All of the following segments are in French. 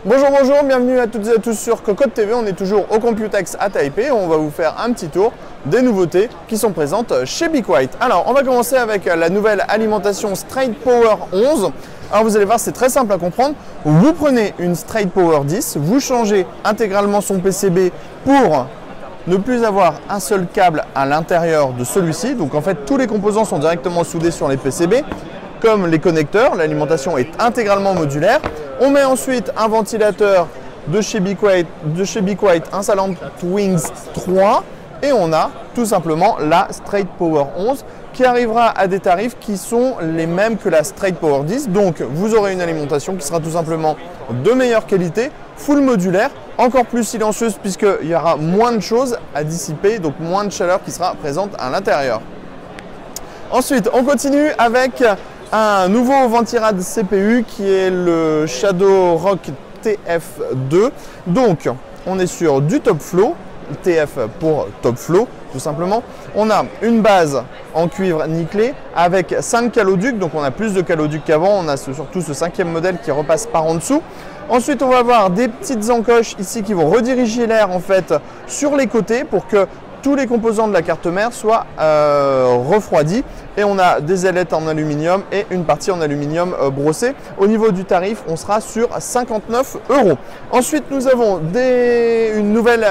Bonjour, bonjour, bienvenue à toutes et à tous sur Cocotte TV. On est toujours au Computex à Taipei. On va vous faire un petit tour des nouveautés qui sont présentes chez Be Quiet. Alors, on va commencer avec la nouvelle alimentation Straight Power 11. Alors, vous allez voir, c'est très simple à comprendre. Vous prenez une Straight Power 10, vous changez intégralement son PCB pour ne plus avoir un seul câble à l'intérieur de celui-ci. Donc, en fait, tous les composants sont directement soudés sur les PCB. Comme les connecteurs, l'alimentation est intégralement modulaire. On met ensuite un ventilateur de chez Be Quiet, un Silent Wings 3 et on a tout simplement la Straight Power 11 qui arrivera à des tarifs qui sont les mêmes que la Straight Power 10. Donc vous aurez une alimentation qui sera tout simplement de meilleure qualité, full modulaire, encore plus silencieuse puisqu'il y aura moins de choses à dissiper, donc moins de chaleur qui sera présente à l'intérieur. Ensuite, on continue avec un nouveau ventirad CPU qui est le Shadowrock TF2. Donc, on est sur du Top Flow, TF pour Top Flow, tout simplement. On a une base en cuivre nickelé avec 5 caloducs, donc on a plus de caloducs qu'avant. On a surtout ce 5e modèle qui repasse par en dessous. Ensuite, on va avoir des petites encoches ici qui vont rediriger l'air en fait sur les côtés pour que tous les composants de la carte mère soient refroidis et on a des ailettes en aluminium et une partie en aluminium brossé. Au niveau du tarif, on sera sur 59 €. Ensuite, nous avons une nouvelle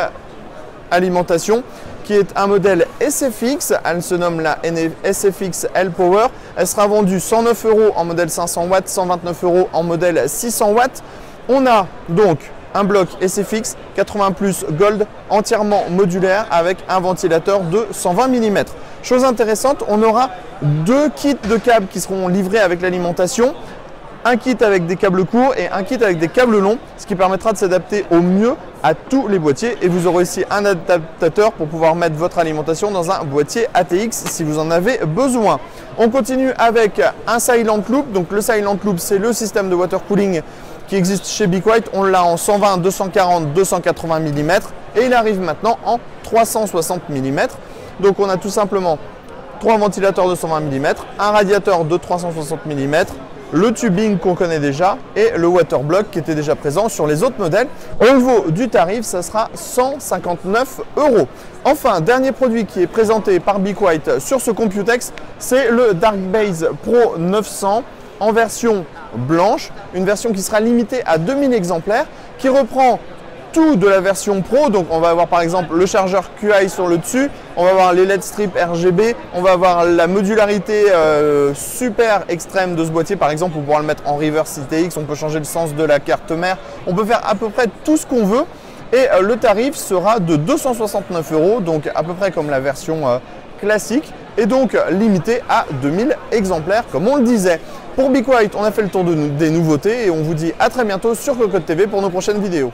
alimentation qui est un modèle SFX. Elle se nomme la SFX L Power. Elle sera vendue 109 € en modèle 500 watts, 129 € en modèle 600 watts. On a donc un bloc SFX 80 Plus Gold entièrement modulaire avec un ventilateur de 120 mm. Chose intéressante, on aura deux kits de câbles qui seront livrés avec l'alimentation. Un kit avec des câbles courts et un kit avec des câbles longs, ce qui permettra de s'adapter au mieux à tous les boîtiers. Et vous aurez aussi un adaptateur pour pouvoir mettre votre alimentation dans un boîtier ATX si vous en avez besoin. On continue avec un Silent Loop. Donc le Silent Loop, c'est le système de water cooling qui existe chez Be Quiet. On l'a en 120, 240, 280 mm et il arrive maintenant en 360 mm. Donc on a tout simplement 3 ventilateurs de 120 mm, un radiateur de 360 mm, le tubing qu'on connaît déjà et le water block qui était déjà présent sur les autres modèles. Au niveau du tarif, ça sera 159 €. Enfin, dernier produit qui est présenté par Be Quiet sur ce Computex, c'est le Darkbase Pro 900 en version blanche, une version qui sera limitée à 2000 exemplaires, qui reprend tout de la version Pro. Donc on va avoir par exemple le chargeur QI sur le dessus, on va avoir les LED strips RGB, on va avoir la modularité super extrême de ce boîtier. Par exemple, on pourra le mettre en reverse ITX, on peut changer le sens de la carte mère, on peut faire à peu près tout ce qu'on veut. Et le tarif sera de 269 €, donc à peu près comme la version classique, et donc limité à 2000 exemplaires comme on le disait. Pour Be Quiet, on a fait le tour des nouveautés et on vous dit à très bientôt sur Cocotte TV pour nos prochaines vidéos.